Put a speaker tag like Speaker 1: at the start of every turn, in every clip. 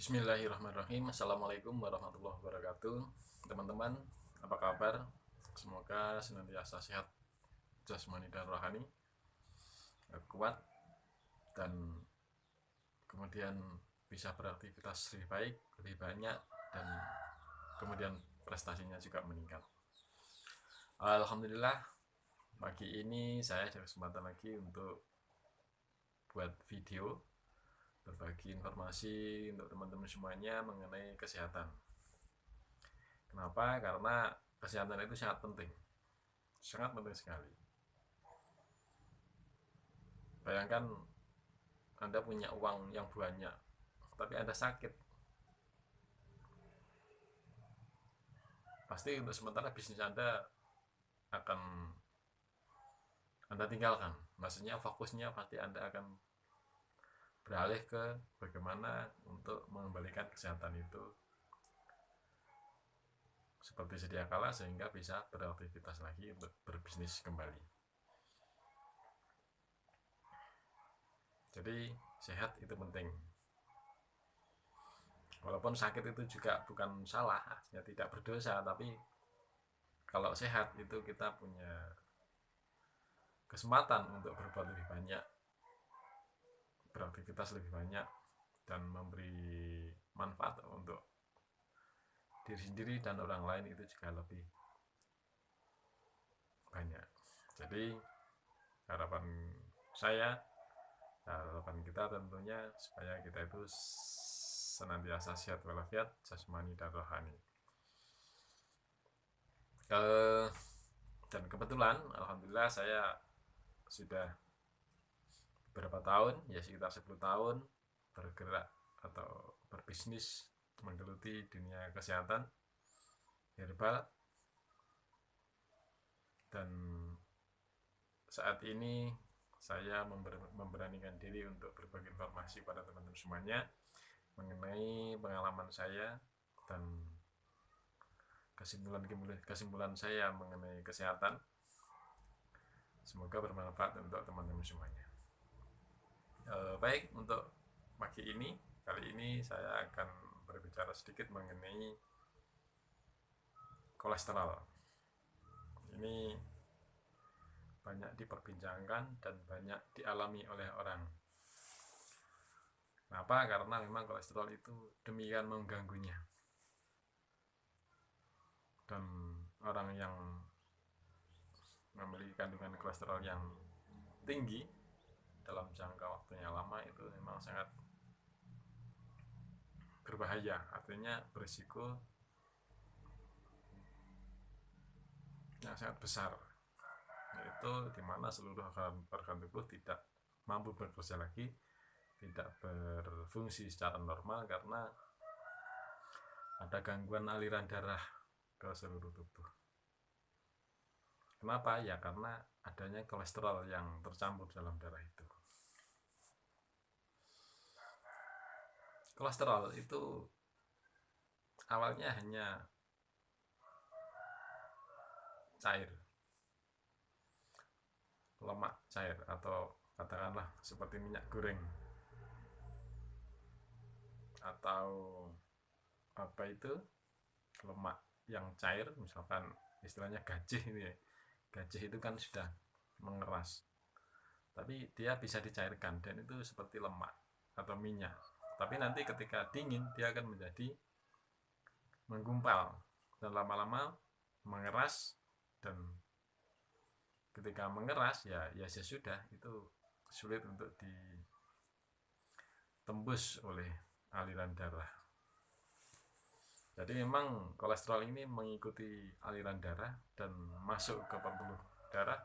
Speaker 1: Bismillahirrahmanirrahim. Assalamualaikum warahmatullahi wabarakatuh. Teman-teman, apa kabar? Semoga senantiasa sehat jasmani dan rohani, kuat, dan kemudian bisa beraktivitas lebih baik, lebih banyak, dan kemudian prestasinya juga meningkat. Alhamdulillah, pagi ini saya ada kesempatan lagi untuk buat video berbagi informasi untuk teman-teman semuanya mengenai kesehatan. Kenapa? Karena kesehatan itu sangat penting sekali. Bayangkan Anda punya uang yang banyak, tapi Anda sakit, pasti untuk sementara bisnis Anda akan Anda tinggalkan. Maksudnya fokusnya pasti Anda akan beralih ke bagaimana untuk mengembalikan kesehatan itu seperti sedia kala sehingga bisa beraktivitas lagi untuk berbisnis kembali. Jadi sehat itu penting. Walaupun sakit itu juga bukan salah, ya tidak berdosa, tapi kalau sehat itu kita punya kesempatan untuk berbuat lebih banyak, beraktivitas lebih banyak, dan memberi manfaat untuk diri sendiri dan orang lain itu juga lebih banyak. Jadi harapan saya, harapan kita tentunya supaya kita itu senantiasa sehat walafiat jasmani dan rohani. Dan kebetulan alhamdulillah saya sudah beberapa tahun, ya sekitar 10 tahun bergerak atau berbisnis menggeluti dunia kesehatan herbal, dan saat ini saya memberanikan diri untuk berbagi informasi pada teman-teman semuanya mengenai pengalaman saya dan kesimpulan saya mengenai kesehatan. Semoga bermanfaat untuk teman-teman semuanya. Baik, untuk pagi ini, kali ini saya akan berbicara sedikit mengenai kolesterol. Ini banyak diperbincangkan dan banyak dialami oleh orang. Kenapa? Karena memang kolesterol itu demikian mengganggunya. Dan orang yang memiliki kandungan kolesterol yang tinggi dalam jangka waktu yang lama itu memang sangat berbahaya, artinya berisiko yang sangat besar, yaitu dimana seluruh organ tubuh tidak mampu bekerja lagi, tidak berfungsi secara normal karena ada gangguan aliran darah ke seluruh tubuh. Kenapa? Ya karena adanya kolesterol yang tercampur dalam darah itu. Kolesterol itu awalnya hanya cair, lemak cair, atau katakanlah seperti minyak goreng atau apa itu, lemak yang cair, misalkan istilahnya gajih ini ya. Gajih itu kan sudah mengeras, tapi dia bisa dicairkan dan itu seperti lemak atau minyak. Tapi nanti ketika dingin dia akan menjadi menggumpal dan lama-lama mengeras, dan ketika mengeras ya sesudah itu sulit untuk ditembus oleh aliran darah. Jadi memang kolesterol ini mengikuti aliran darah dan masuk ke pembuluh darah,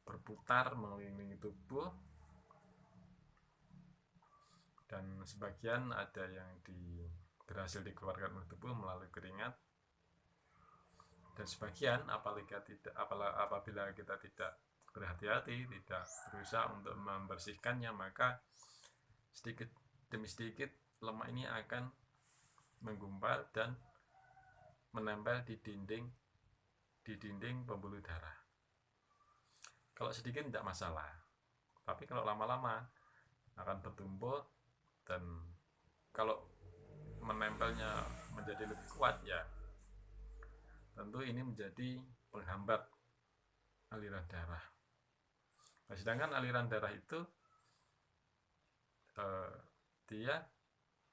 Speaker 1: berputar mengelilingi tubuh, dan sebagian ada yang berhasil dikeluarkan oleh tubuh melalui keringat, dan sebagian apabila kita tidak berhati-hati, tidak berusaha untuk membersihkannya, maka sedikit demi sedikit lemak ini akan menggumpal dan menempel di dinding pembuluh darah. Kalau sedikit tidak masalah, tapi kalau lama-lama akan bertumpuk, dan kalau menempelnya menjadi lebih kuat, ya tentu ini menjadi penghambat aliran darah. Nah, sedangkan aliran darah itu dia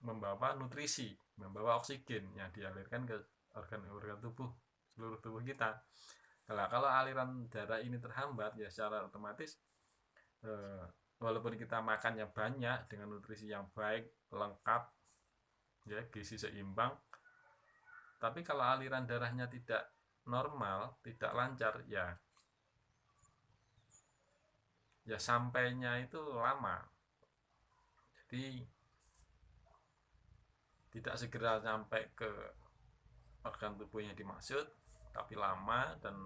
Speaker 1: membawa nutrisi, membawa oksigen yang dialirkan ke organ-organ tubuh, seluruh tubuh kita. Nah, kalau aliran darah ini terhambat, ya secara otomatis walaupun kita makannya banyak dengan nutrisi yang baik, lengkap, ya gizi seimbang, tapi kalau aliran darahnya tidak normal, tidak lancar, ya sampainya itu lama. Jadi tidak segera sampai ke organ tubuh yang dimaksud, tapi lama, dan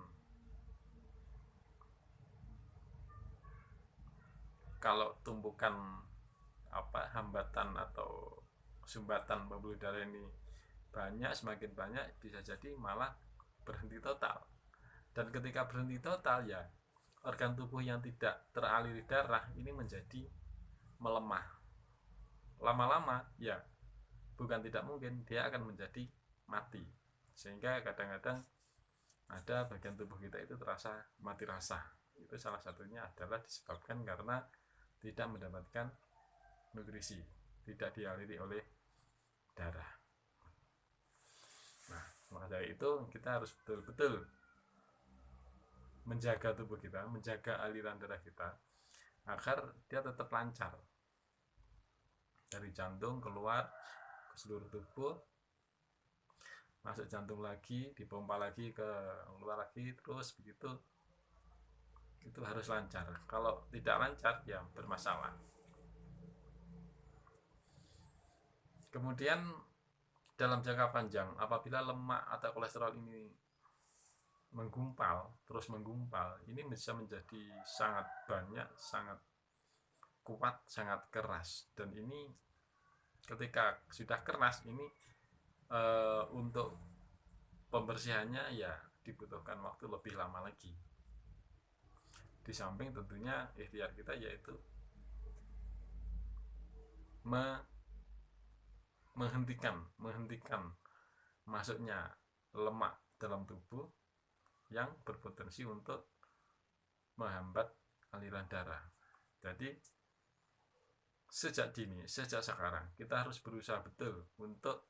Speaker 1: kalau tumpukan hambatan atau sumbatan pembuluh darah ini banyak, semakin banyak, bisa jadi malah berhenti total. Dan ketika berhenti total, ya organ tubuh yang tidak teraliri darah ini menjadi melemah. Lama-lama, ya bukan tidak mungkin dia akan menjadi mati. Sehingga kadang-kadang ada bagian tubuh kita itu terasa mati rasa. Itu salah satunya adalah disebabkan karena tidak mendapatkan nutrisi, tidak dialiri oleh darah. Nah, maka dari itu kita harus betul-betul menjaga tubuh kita, menjaga aliran darah kita agar dia tetap lancar dari jantung keluar ke seluruh tubuh, masuk jantung lagi, dipompa lagi ke keluar lagi, terus begitu. Itu harus lancar. Kalau tidak lancar, ya bermasalah. Kemudian dalam jangka panjang, apabila lemak atau kolesterol ini terus menggumpal, ini bisa menjadi sangat banyak, sangat kuat, sangat keras. Dan ini ketika sudah keras, ini untuk pembersihannya ya dibutuhkan waktu lebih lama lagi. Di samping tentunya ikhtiar kita yaitu menghentikan masuknya lemak dalam tubuh yang berpotensi untuk menghambat aliran darah. Jadi sejak sekarang kita harus berusaha betul untuk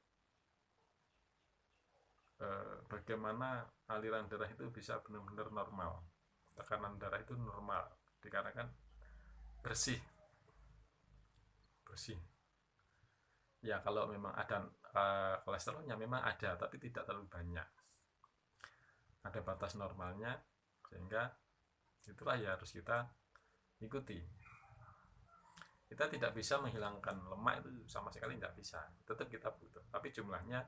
Speaker 1: bagaimana aliran darah itu bisa benar-benar normal, tekanan darah itu normal, dikarenakan bersih. Ya kalau memang ada kolesterolnya memang ada, tapi tidak terlalu banyak, ada batas normalnya, sehingga itulah ya harus kita ikuti. Kita tidak bisa menghilangkan lemak itu sama sekali, tidak bisa, tetap kita butuh, tapi jumlahnya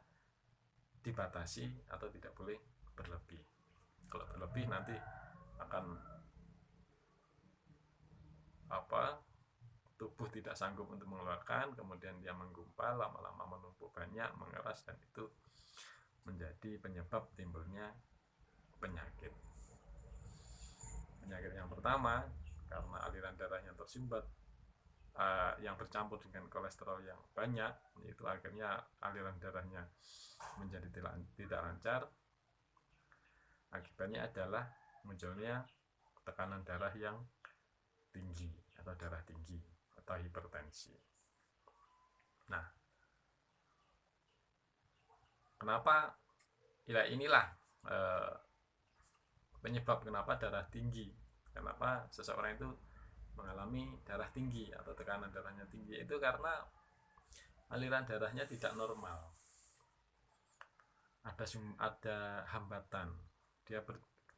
Speaker 1: dibatasi atau tidak boleh berlebih. Kalau berlebih nanti akan tubuh tidak sanggup untuk mengeluarkan, kemudian dia menggumpal, lama-lama menumpuk banyak, mengeras, dan itu menjadi penyebab timbulnya penyakit. Penyakit yang pertama karena aliran darahnya tersumbat, yang bercampur dengan kolesterol yang banyak, yaitu akhirnya aliran darahnya menjadi tidak lancar. Akibatnya adalah munculnya tekanan darah yang tinggi atau darah tinggi atau hipertensi. Nah, kenapa? Ya inilah penyebab kenapa darah tinggi. Kenapa seseorang itu mengalami darah tinggi atau tekanan darahnya tinggi, itu karena aliran darahnya tidak normal. Ada hambatan.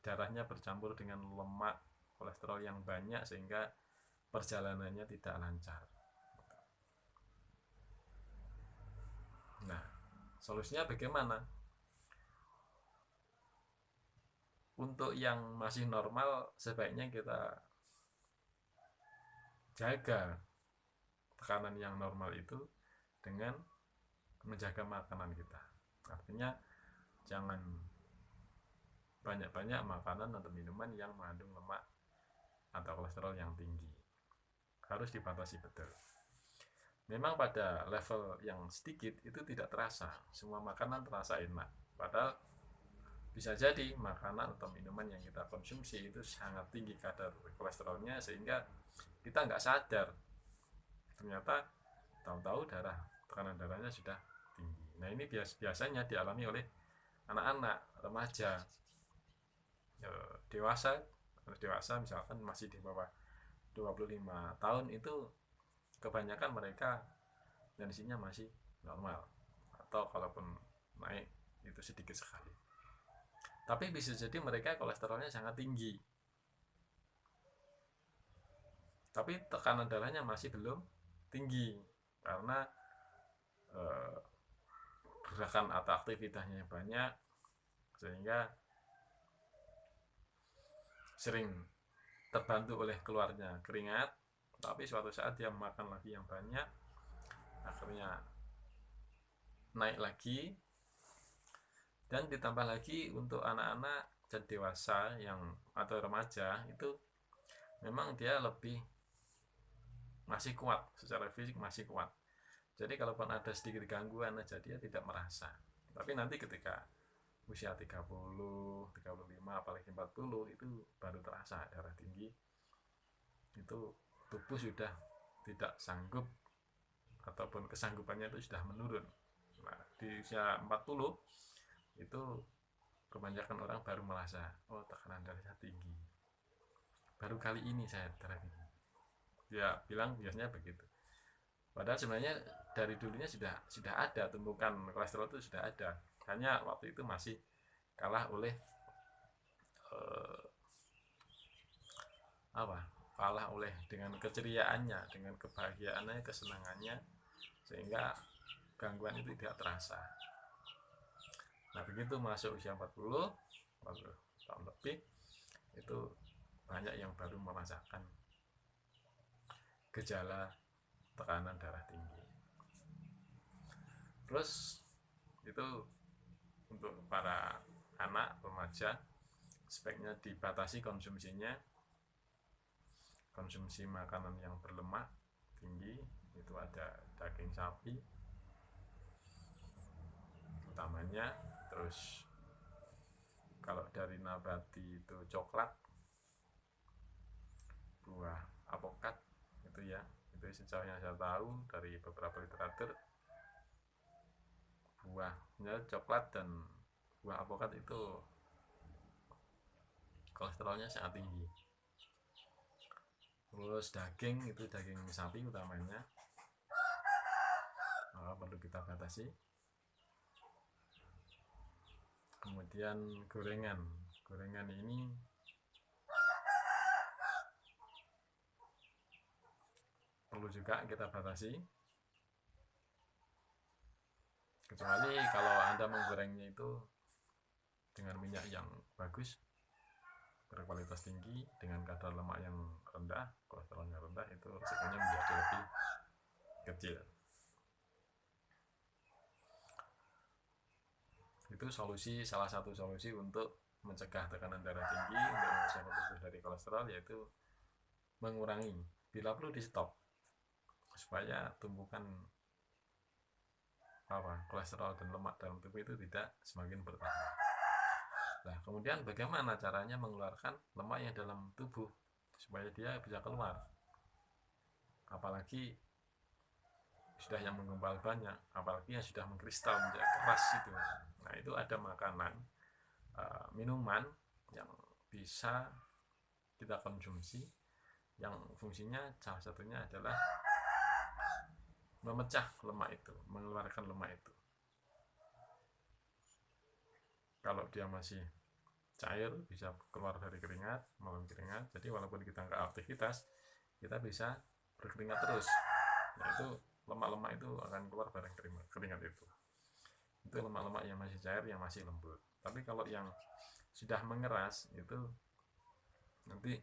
Speaker 1: Darahnya bercampur dengan lemak, kolesterol yang banyak, sehingga perjalanannya tidak lancar. Nah, solusinya bagaimana? Untuk yang masih normal, sebaiknya kita jaga tekanan yang normal itu dengan menjaga makanan kita. Artinya jangan banyak-banyak makanan atau minuman yang mengandung lemak atau kolesterol yang tinggi. Harus dibatasi betul. memang pada level yang sedikit itu tidak terasa, semua makanan terasa enak, padahal bisa jadi makanan atau minuman yang kita konsumsi itu sangat tinggi kadar kolesterolnya, sehingga kita nggak sadar ternyata tahu-tahu tekanan darahnya sudah tinggi. Nah, ini biasanya dialami oleh anak-anak, remaja, dewasa. Dewasa misalkan masih di bawah 25 tahun itu kebanyakan mereka tensinya masih normal, atau kalaupun naik itu sedikit sekali. Tapi bisa jadi mereka kolesterolnya sangat tinggi, tapi tekanan darahnya masih belum tinggi karena gerakan atau aktivitasnya banyak, sehingga sering terbantu oleh keluarnya keringat. Tapi suatu saat dia makan lagi yang banyak, akhirnya naik lagi. Dan ditambah lagi untuk anak-anak dan dewasa yang atau remaja itu memang dia lebih masih kuat secara fisik, masih kuat. Jadi kalaupun ada sedikit gangguan aja dia tidak merasa. Tapi nanti ketika usia 30, 35, apalagi 40 itu baru terasa darah tinggi. Itu tubuh sudah tidak sanggup ataupun kesanggupannya itu sudah menurun. Nah, di usia 40 itu kebanyakan orang baru merasa, oh tekanan darahnya tinggi. Baru kali ini saya darah tinggi. Dia bilang biasanya begitu. Padahal sebenarnya dari dulunya sudah ada tumpukan kolesterol itu sudah ada. Hanya waktu itu masih kalah oleh kalah oleh dengan keceriaannya, dengan kebahagiaannya, kesenangannya, sehingga gangguan itu tidak terasa. Nah, begitu masuk usia 40 tahun lebih, itu banyak yang baru merasakan gejala tekanan darah tinggi. Terus itu untuk para anak remaja sebaiknya dibatasi konsumsinya. Konsumsi makanan yang berlemak tinggi itu ada daging sapi utamanya. Terus kalau dari nabati itu coklat, buah apokat itu ya, itu sejauh yang saya tahu dari beberapa literatur, buahnya coklat dan buah apokat itu kolesterolnya sangat tinggi. Terus daging itu daging sapi utamanya, perlu kita batasi. Kemudian gorengan ini perlu juga kita batasi, kecuali kalau Anda menggorengnya itu dengan minyak yang bagus, berkualitas tinggi, dengan kadar lemak yang rendah, kolesterolnya rendah, itu risikonya menjadi lebih kecil. Itu salah satu solusi untuk mencegah tekanan darah tinggi, untuk membersihkan tubuh dari kolesterol, yaitu mengurangi, bila perlu di stop, supaya tumpukan kolesterol dan lemak dalam tubuh itu tidak semakin bertambah. Nah, kemudian bagaimana caranya mengeluarkan lemak yang dalam tubuh supaya dia bisa keluar, apalagi sudah yang menggumpal banyak, apalagi yang sudah mengkristal menjadi keras itu. Nah, itu ada makanan, minuman yang bisa kita konsumsi, yang fungsinya salah satunya adalah memecah lemak itu, mengeluarkan lemak itu. Kalau dia masih cair, bisa keluar dari keringat, melalui keringat. Jadi walaupun kita nggak aktivitas, kita bisa berkeringat terus. Nah, itu lemak-lemak itu akan keluar bareng keringat itu. Itu lemak-lemak yang masih cair, yang masih lembut. Tapi kalau yang sudah mengeras itu nanti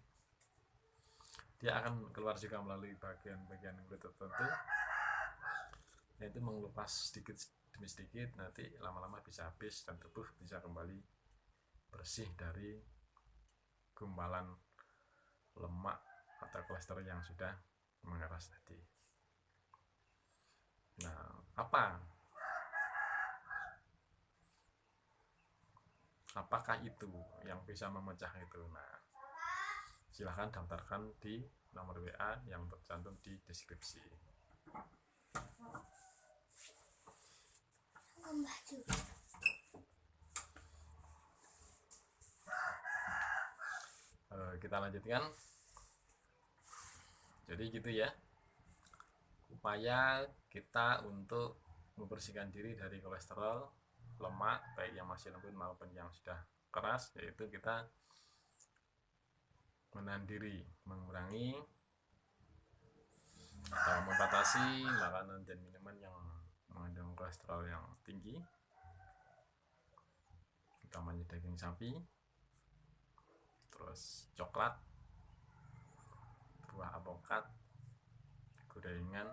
Speaker 1: dia akan keluar juga melalui bagian-bagian kulit tertentu, yaitu mengelupas sedikit demi sedikit. Nanti lama-lama bisa habis dan tubuh bisa kembali bersih dari gumpalan lemak atau kolesterol yang sudah mengeras tadi. Nah, apakah itu yang bisa memecah itu? Nah, silahkan daftarkan di nomor WA yang tercantum di deskripsi. Kita lanjutkan. Jadi gitu ya, upaya kita untuk membersihkan diri dari kolesterol, lemak, baik yang masih lembut maupun yang sudah keras, yaitu kita menahan diri, mengurangi atau membatasi makanan dan minuman yang mengandung kolesterol yang tinggi, utamanya daging sapi, terus coklat, buah alpukat, gorengan,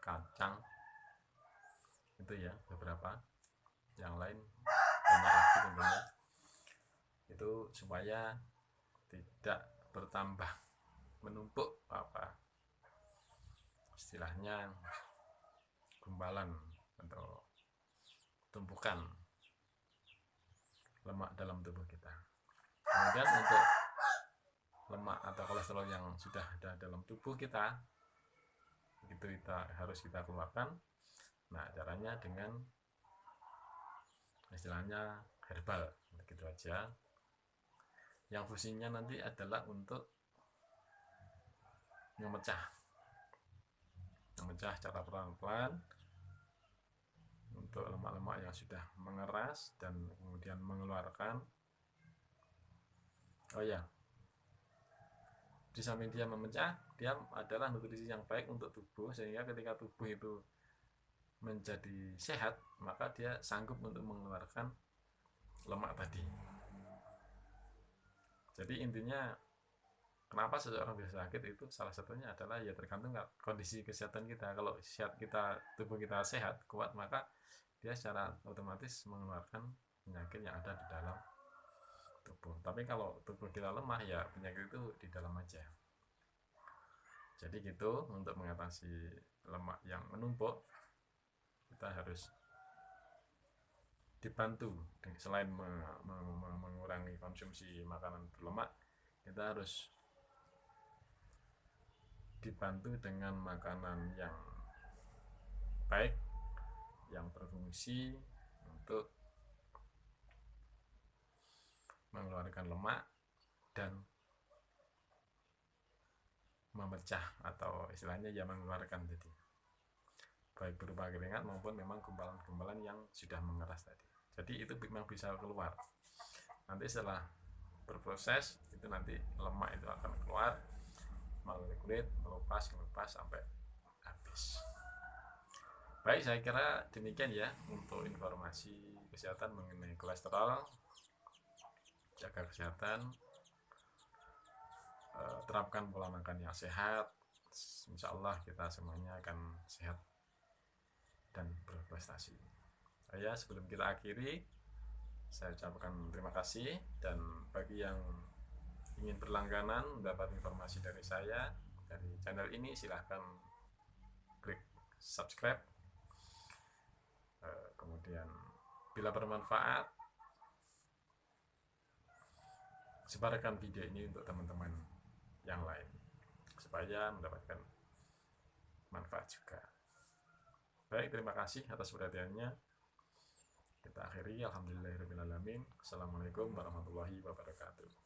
Speaker 1: kacang, itu ya beberapa. Yang lain banyak lagi tentunya, itu supaya tidak bertambah, menumpuk istilahnya gumpalan atau tumpukan lemak dalam tubuh kita. Kemudian untuk lemak atau kolesterol yang sudah ada dalam tubuh kita, itu harus kita keluarkan. Nah, caranya dengan istilahnya herbal, begitu aja. Yang fungsinya nanti adalah untuk memecah secara pelan-pelan untuk lemak-lemak yang sudah mengeras dan kemudian mengeluarkan. Oh ya, di samping dia memecah, dia adalah nutrisi yang baik untuk tubuh, sehingga ketika tubuh itu menjadi sehat, maka dia sanggup untuk mengeluarkan lemak tadi. Jadi intinya, kenapa seseorang bisa sakit itu salah satunya adalah ya tergantung kondisi kesehatan kita. Kalau tubuh kita sehat, kuat, maka dia secara otomatis mengeluarkan penyakit yang ada di dalam tubuh. Tapi kalau tubuh kita lemah, ya penyakit itu di dalam aja. Jadi gitu, untuk mengatasi lemak yang menumpuk, kita harus dibantu. Selain mengurangi konsumsi makanan berlemak, kita harus dibantu dengan makanan yang baik, yang berfungsi untuk mengeluarkan lemak dan memecah, atau istilahnya ya mengeluarkan tadi, baik berupa keringat maupun memang gumpalan-gumpalan yang sudah mengeras tadi. Jadi itu memang bisa keluar. Nanti setelah berproses, itu nanti lemak itu akan keluar melalui kulit, melupas sampai habis. Baik, saya kira demikian ya untuk informasi kesehatan mengenai kolesterol. Jaga kesehatan, terapkan pola makan yang sehat. Insya Allah kita semuanya akan sehat dan berprestasi. Sebelum kita akhiri, saya ucapkan terima kasih, dan bagi yang ingin berlangganan mendapat informasi dari saya dari channel ini, silahkan klik subscribe. Kemudian bila bermanfaat, sebarkan video ini untuk teman-teman yang lain supaya mendapatkan manfaat juga. Baik, terima kasih atas perhatiannya. Kita akhiri, alhamdulillahirabbil alamin. Assalamualaikum warahmatullahi wabarakatuh.